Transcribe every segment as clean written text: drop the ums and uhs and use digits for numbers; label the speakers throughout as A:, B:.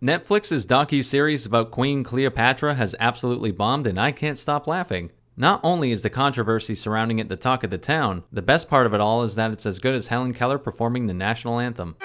A: Netflix's docu-series about Queen Cleopatra has absolutely bombed, and I can't stop laughing. Not only is the controversy surrounding it the talk of the town, the best part of it all is that it's as good as Helen Keller performing the national anthem.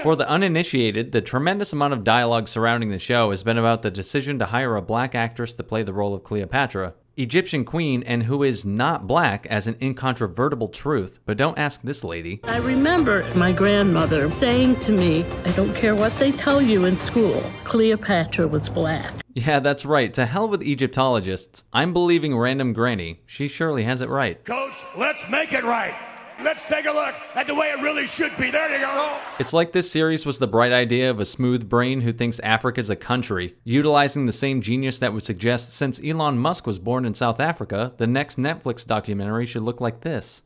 A: For the uninitiated, the tremendous amount of dialogue surrounding the show has been about the decision to hire a black actress to play the role of Cleopatra, Egyptian queen, and who is not black as an incontrovertible truth, but don't ask this lady.
B: I remember my grandmother saying to me, I don't care what they tell you in school, Cleopatra was black.
A: Yeah, that's right. To hell with Egyptologists. I'm believing random granny. She surely has it right.
C: Coach, let's make it right. Let's take a look at the way it really should be. There you go.
A: It's like this series was the bright idea of a smooth brain who thinks Africa's a country, utilizing the same genius that would suggest since Elon Musk was born in South Africa, the next Netflix documentary should look like this.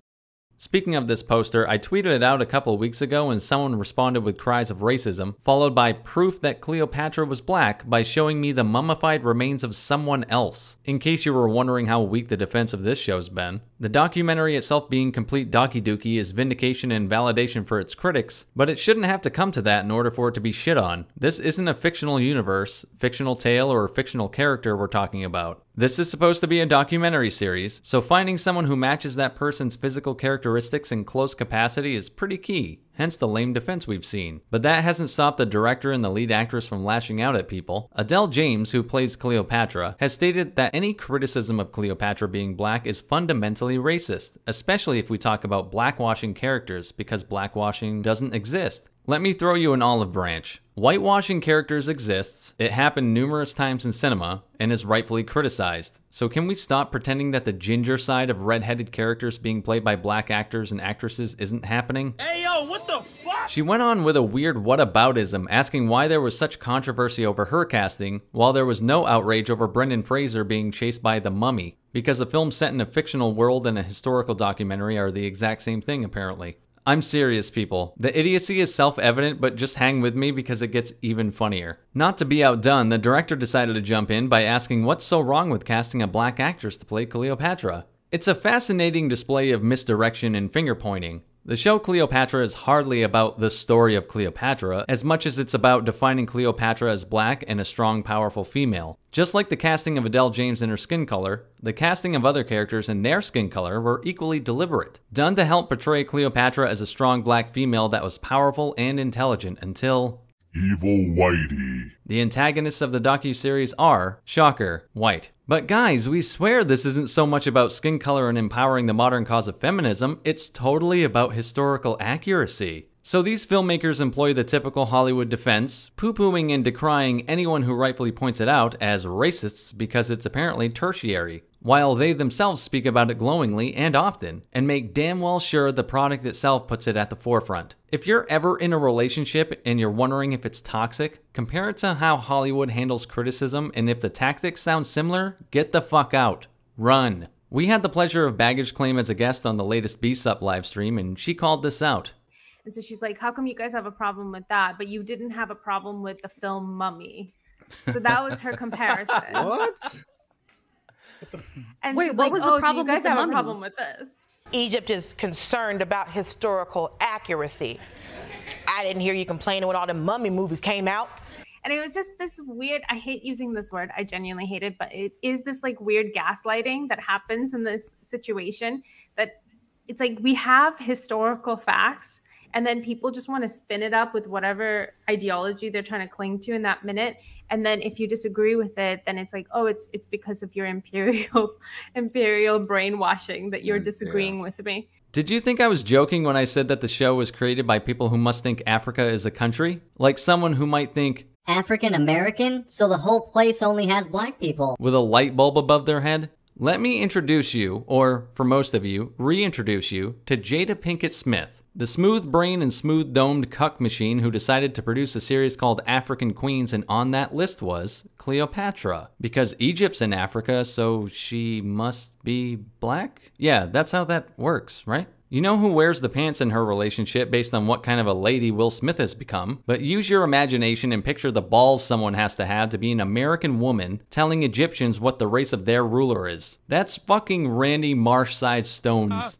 A: Speaking of this poster, I tweeted it out a couple of weeks ago and someone responded with cries of racism, followed by proof that Cleopatra was black by showing me the mummified remains of someone else. In case you were wondering how weak the defense of this show's been, the documentary itself being complete doki-dookie is vindication and validation for its critics, but it shouldn't have to come to that in order for it to be shit on. This isn't a fictional universe, fictional tale, or fictional character we're talking about. This is supposed to be a documentary series, so finding someone who matches that person's physical characteristics in close capacity is pretty key, hence the lame defense we've seen. But that hasn't stopped the director and the lead actress from lashing out at people. Adele James, who plays Cleopatra, has stated that any criticism of Cleopatra being black is fundamentally racist, especially if we talk about blackwashing characters, because blackwashing doesn't exist. Let me throw you an olive branch. Whitewashing characters exists, it happened numerous times in cinema, and is rightfully criticized. So can we stop pretending that the ginger side of red-headed characters being played by black actors and actresses isn't happening?
C: Hey, yo, what the fuck?
A: She went on with a weird whataboutism, asking why there was such controversy over her casting, while there was no outrage over Brendan Fraser being chased by the mummy, because a film set in a fictional world and a historical documentary are the exact same thing, apparently. I'm serious, people. The idiocy is self-evident, but just hang with me because it gets even funnier. Not to be outdone, the director decided to jump in by asking what's so wrong with casting a black actress to play Cleopatra. It's a fascinating display of misdirection and finger-pointing. The show Cleopatra is hardly about the story of Cleopatra as much as it's about defining Cleopatra as black and a strong, powerful female. Just like the casting of Adele James in her skin color, the casting of other characters in their skin color were equally deliberate, done to help portray Cleopatra as a strong black female that was powerful and intelligent until
D: Evil Whitey.
A: The antagonists of the docuseries are, shocker, white. But guys, we swear this isn't so much about skin color and empowering the modern cause of feminism, it's totally about historical accuracy. So these filmmakers employ the typical Hollywood defense, poo-pooing and decrying anyone who rightfully points it out as racists because it's apparently tertiary, while they themselves speak about it glowingly and often, and make damn well sure the product itself puts it at the forefront. If you're ever in a relationship and you're wondering if it's toxic, compare it to how Hollywood handles criticism, and if the tactics sound similar, get the fuck out. Run. We had the pleasure of Baggage Claim as a guest on the latest B-Sup livestream, and she called this out.
E: And so she's like, how come you guys have a problem with that, but you didn't have a problem with the film Mummy? So that was her comparison.
F: What?
E: And
G: Wait,
E: she's
G: what
E: like,
G: was the
E: oh, so
G: problem
E: you guys
G: with the
E: have a
G: Mummy?
E: problem with this?
H: Egypt is concerned about historical accuracy. I didn't hear you complaining when all the mummy movies came out.
E: And it was just this weird, I hate using this word, I genuinely hate it, but it is this like weird gaslighting that happens in this situation, that it's like we have historical facts and then people just want to spin it up with whatever ideology they're trying to cling to in that minute. And then if you disagree with it, then it's like, oh, it's because of your imperial brainwashing that you're disagreeing with me.
A: Did you think I was joking when I said that the show was created by people who must think Africa is a country? Like someone who might think
G: African American? So the whole place only has black people.
A: with a light bulb above their head? Let me introduce you, or for most of you, reintroduce you to Jada Pinkett Smith, the smooth brain and smooth domed cuck machine who decided to produce a series called African Queens, and on that list was Cleopatra. Because Egypt's in Africa, so she must be black? Yeah, that's how that works, right? You know who wears the pants in her relationship based on what kind of a lady Will Smith has become, but use your imagination and picture the balls someone has to be an American woman telling Egyptians what the race of their ruler is. That's fucking Randy Marsh-sized stones.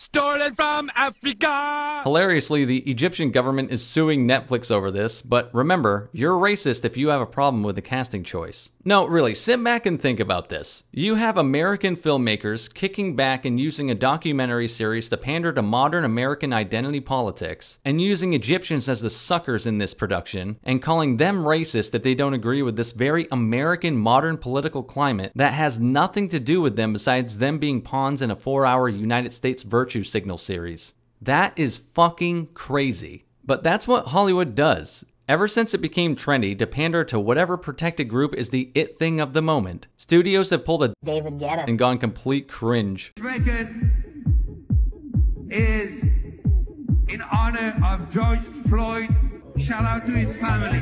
F: stolen from Africa.
A: Hilariously, the Egyptian government is suing Netflix over this, but remember, you're racist if you have a problem with the casting choice. No, really, sit back and think about this. You have American filmmakers kicking back and using a documentary series to pander to modern American identity politics, and using Egyptians as the suckers in this production, and calling them racist if they don't agree with this very American modern political climate that has nothing to do with them besides them being pawns in a 4-hour United States virtue signal series. That is fucking crazy. But that's what Hollywood does. Ever since it became trendy to pander to whatever protected group is the it thing of the moment, studios have pulled a
G: David Guetta
A: and gone complete cringe.
F: This record is in honor of George Floyd. Shout out to his family.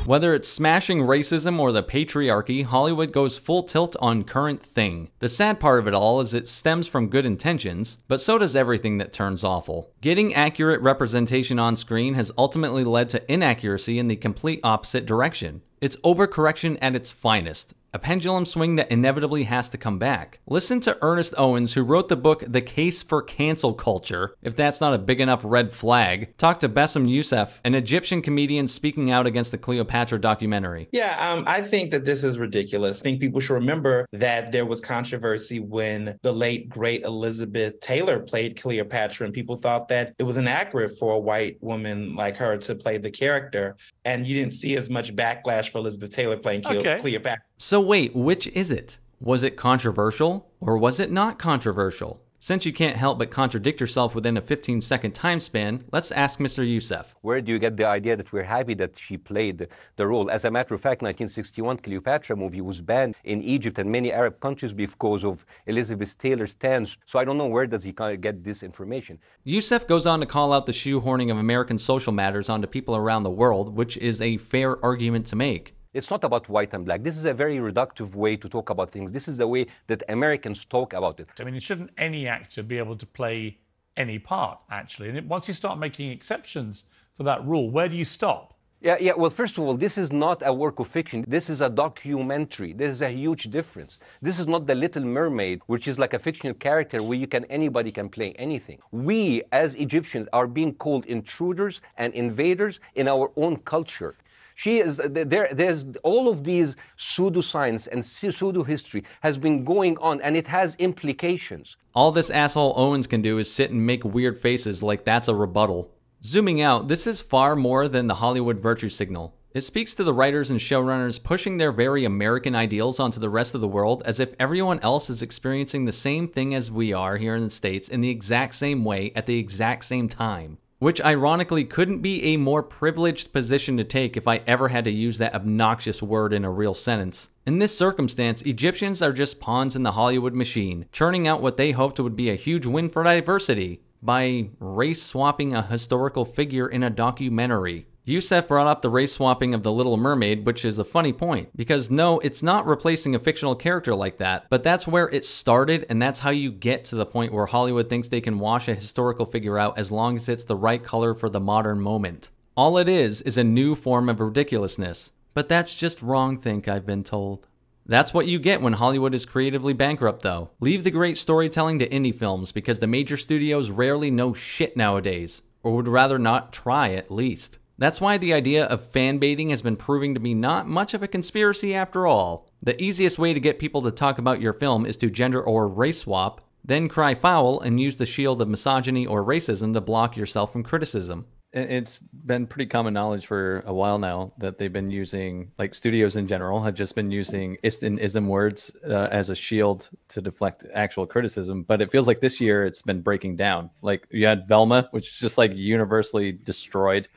A: Whether it's smashing racism or the patriarchy, Hollywood goes full tilt on current thing. The sad part of it all is it stems from good intentions, but so does everything that turns awful. Getting accurate representation on screen has ultimately led to inaccuracy in the complete opposite direction. It's overcorrection at its finest. A pendulum swing that inevitably has to come back. Listen to Ernest Owens, who wrote the book The Case for Cancel Culture, if that's not a big enough red flag. Talk to Bassem Youssef, an Egyptian comedian speaking out against the Cleopatra documentary.
I: Yeah, I think that this is ridiculous. I think people should remember that there was controversy when the late, great Elizabeth Taylor played Cleopatra, and people thought that it was inaccurate for a white woman like her to play the character. And you didn't see as much backlash for Elizabeth Taylor playing Cleopatra.
A: So wait, which is it? Was it controversial or was it not controversial? Since you can't help but contradict yourself within a 15-second time span, let's ask Mr. Youssef.
J: Where do you get the idea that we're happy that she played the role? As a matter of fact, 1961 Cleopatra movie was banned in Egypt and many Arab countries because of Elizabeth Taylor's stance. So I don't know where does he get this information.
A: Youssef goes on to call out the shoehorning of American social matters onto people around the world, which is a fair argument to make.
J: It's not about white and black. This is a very reductive way to talk about things. This is the way that Americans talk about it.
K: I mean, shouldn't any actor be able to play any part, actually? And once you start making exceptions for that rule, where do you stop?
J: Yeah. Well, first of all, this is not a work of fiction. This is a documentary. There's a huge difference. This is not The Little Mermaid, which is like a fictional character where anybody can play anything. We, as Egyptians, are being called intruders and invaders in our own culture. There's all of these pseudoscience and pseudo-history has been going on, and it has implications.
A: All this asshole Owens can do is sit and make weird faces like that's a rebuttal. Zooming out, this is far more than the Hollywood virtue signal. It speaks to the writers and showrunners pushing their very American ideals onto the rest of the world as if everyone else is experiencing the same thing as we are here in the States in the exact same way at the exact same time. Which ironically couldn't be a more privileged position to take if I ever had to use that obnoxious word in a real sentence. In this circumstance, Egyptians are just pawns in the Hollywood machine, churning out what they hoped would be a huge win for diversity by race-swapping a historical figure in a documentary. Youssef brought up the race swapping of The Little Mermaid, which is a funny point, because no, it's not replacing a fictional character like that, but that's where it started, and that's how you get to the point where Hollywood thinks they can wash a historical figure out as long as it's the right color for the modern moment. All it is a new form of ridiculousness. But that's just wrong think, I've been told. That's what you get when Hollywood is creatively bankrupt, though. Leave the great storytelling to indie films, because the major studios rarely know shit nowadays, or would rather not try at least. That's why the idea of fan baiting has been proving to be not much of a conspiracy after all. The easiest way to get people to talk about your film is to gender or race swap, then cry foul and use the shield of misogyny or racism to block yourself from criticism. It's been pretty common knowledge for a while now that they've been using, like studios in general, have just been using ism words as a shield to deflect actual criticism. But it feels like this year it's been breaking down. Like you had Velma, which is just like universally destroyed.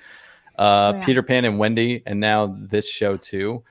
A: Peter Pan and Wendy, and now this show too.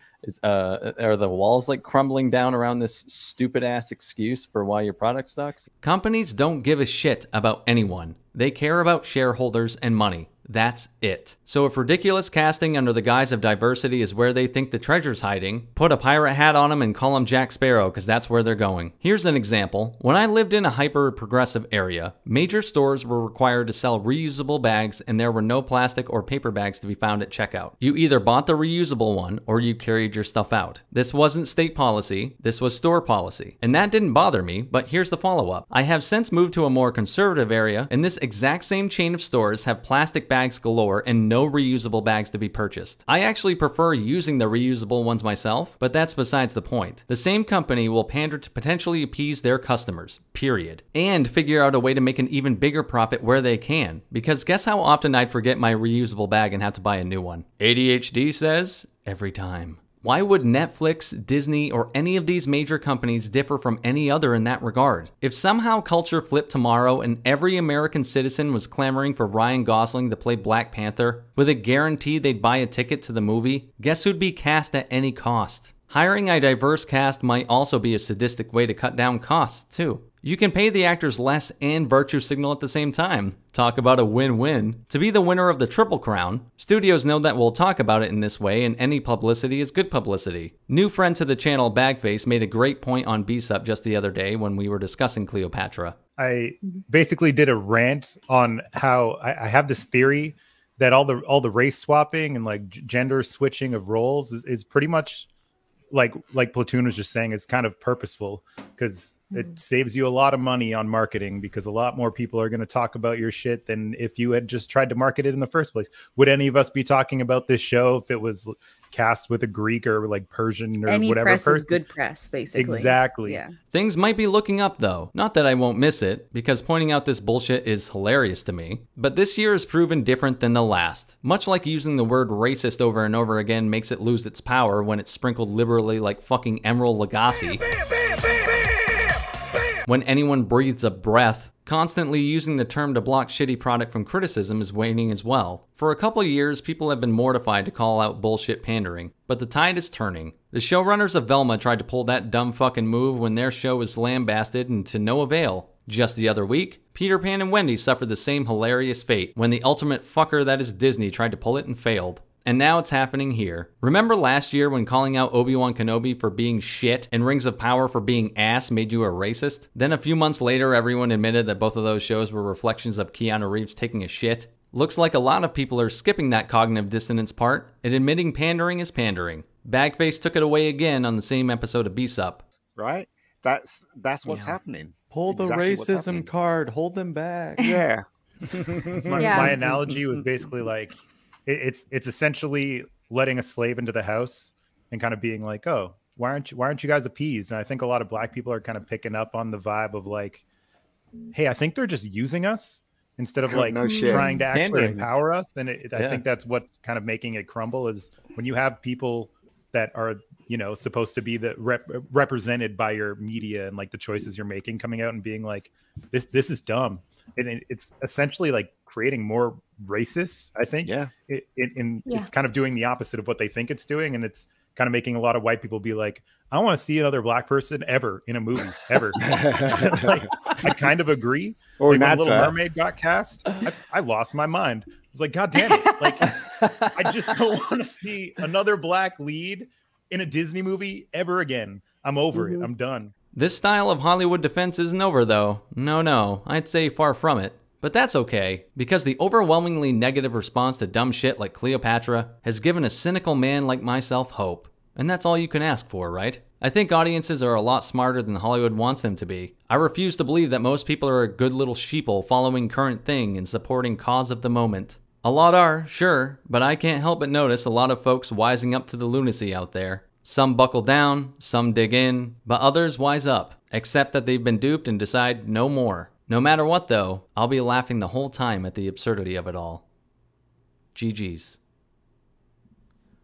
A: Are the walls like crumbling down around this stupid ass excuse for why your product sucks? Companies don't give a shit about anyone. They care about shareholders and money. That's it. So if ridiculous casting under the guise of diversity is where they think the treasure's hiding, put a pirate hat on them and call him Jack Sparrow, because that's where they're going. Here's an example. When I lived in a hyper-progressive area, major stores were required to sell reusable bags and there were no plastic or paper bags to be found at checkout. You either bought the reusable one or you carried your stuff out. This wasn't state policy, this was store policy. And that didn't bother me, but here's the follow-up. I have since moved to a more conservative area, and this exact same chain of stores have plastic bags galore and no reusable bags to be purchased. I actually prefer using the reusable ones myself, but that's besides the point. The same company will pander to potentially appease their customers, period. And figure out a way to make an even bigger profit where they can. Because guess how often I'd forget my reusable bag and have to buy a new one? ADHD says, every time. Why would Netflix, Disney, or any of these major companies differ from any other in that regard? If somehow culture flipped tomorrow and every American citizen was clamoring for Ryan Gosling to play Black Panther, with a guarantee they'd buy a ticket to the movie, guess who'd be cast at any cost? Hiring a diverse cast might also be a sadistic way to cut down costs, too. You can pay the actors less and virtue signal at the same time. Talk about a win-win. To be the winner of the Triple Crown, studios know that we'll talk about it in this way, and any publicity is good publicity. New friend to the channel, Bagface, made a great point on BSUP just the other day when we were discussing Cleopatra.
L: I basically did a rant on how I have this theory that all the race swapping and like gender switching of roles is pretty much like Platoon was just saying, it's kind of purposeful because it saves you a lot of money on marketing, because a lot more people are going to talk about your shit than if you had just tried to market it in the first place. Would any of us be talking about this show if it was cast with a Greek or like Persian or
M: any
L: whatever
M: press
L: person?
M: Is good press, basically.
L: Exactly.
M: Yeah.
A: Things might be looking up though. Not that I won't miss it, because pointing out this bullshit is hilarious to me. But this year has proven different than the last. Much like using the word racist over and over again makes it lose its power when it's sprinkled liberally like fucking Emerald Lagasse. When anyone breathes a breath, constantly using the term to block shitty product from criticism is waning as well. For a couple years, people have been mortified to call out bullshit pandering, but the tide is turning. The showrunners of Velma tried to pull that dumb fucking move when their show was lambasted and to no avail. Just the other week, Peter Pan and Wendy suffered the same hilarious fate when the ultimate fucker that is Disney tried to pull it and failed. And now it's happening here. Remember last year when calling out Obi-Wan Kenobi for being shit and Rings of Power for being ass made you a racist? Then a few months later, everyone admitted that both of those shows were reflections of Keanu Reeves taking a shit. Looks like a lot of people are skipping that cognitive dissonance part and admitting pandering is pandering. Bagface took it away again on the same episode of BSUP.
N: Right? That's what's happening.
O: Pull the racism card. Hold them back.
N: Yeah.
L: My analogy was basically like, it's essentially letting a slave into the house and kind of being like, oh, why aren't you guys appeased? And I think a lot of black people are kind of picking up on the vibe of like, hey, I think they're just using us instead of like trying to actually empower us. And I think that's what's kind of making it crumble, is when you have people that are, you know, supposed to be the represented by your media and like the choices you're making coming out and being like, this is dumb. And it's essentially like creating more racists, I think. Yeah. It's kind of doing the opposite of what they think it's doing. And it's kind of making a lot of white people be like, I don't want to see another black person ever in a movie, ever. Like, I kind of agree.
N: Or
L: like, when Little Mermaid got cast, I lost my mind. I was like, God damn it. Like, I just don't want to see another black lead in a Disney movie ever again. I'm over it. I'm done.
A: This style of Hollywood defense isn't over though. No, I'd say far from it. But that's okay, because the overwhelmingly negative response to dumb shit like Cleopatra has given a cynical man like myself hope. And that's all you can ask for, right? I think audiences are a lot smarter than Hollywood wants them to be. I refuse to believe that most people are a good little sheeple following current thing and supporting cause of the moment. A lot are, sure, but I can't help but notice a lot of folks wising up to the lunacy out there. Some buckle down, some dig in, but others wise up, accept that they've been duped and decide no more. No matter what though, I'll be laughing the whole time at the absurdity of it all. GG's.